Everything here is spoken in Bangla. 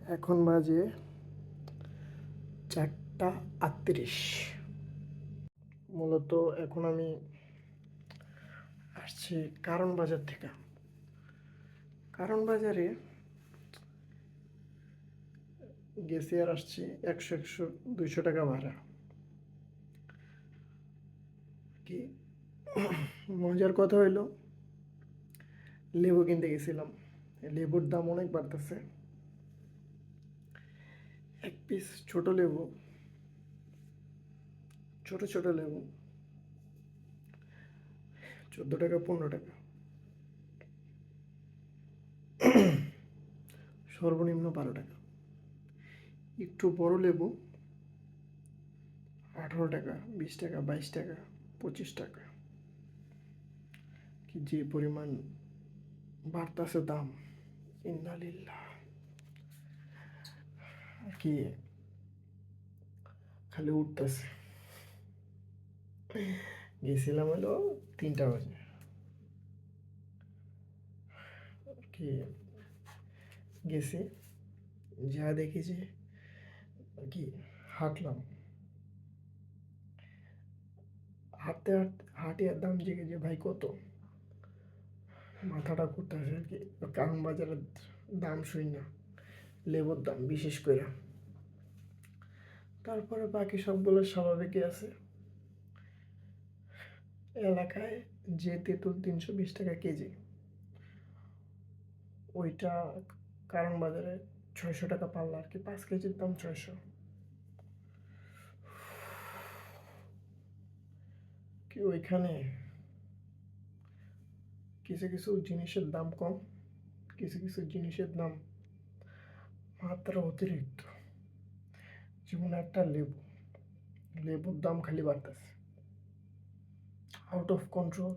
এখন বাজে 4:38। মূলত এখন আমি আসছি কারণ বাজার থেকে। কারণ বাজারে গেছি আর আসছি 100 200 টাকা ভাড়া। কি মজার কথা হইলো, লেবু কিনতে গেছিলাম। লেবুর দাম অনেক বাড়তেছে। এক পিস ছোট লেবু, ছোট ছোট লেবু 14 টাকা 15 টাকা, সর্বনিম্ন 12 টাকা। একটু বড় লেবু 18 টাকা 20 টাকা 22 টাকা 25 টাকা। কি যে পরিমাণ বাড়তাছে দাম, ইন্নালিল্লাহ। আর কি খালি উঠতেছে। গেছিলাম হলো 3টা বাজে। কি গেছি, যা দেখি যে কি হাঁটলাম, হাঁটতে হাঁটতে হাঁটিয়ার দাম জেগে যে ভাই কত, মাথাটা ঘুরতেছে আর কি। কারণ বাজারের দাম শুই না, লেবুর দাম বিশেষ করে। তারপরে বাকি সবগুলো স্বাভাবিকই আছে। এলাকায় যে তেঁতুল 320 টাকা কেজি, ওইটা কারণ বাজারে 600 টাকা পাল্লা আর কি। 5 কেজির দাম 600। কি ওইখানে কিছু কিছু জিনিসের দাম কম, কিছু কিছু জিনিসের দাম মাত্রা অতিরিক্ত। যেমন একটা লেবু, লেবুর দাম খালি বাড়তেছে, আউট অফ কন্ট্রোল।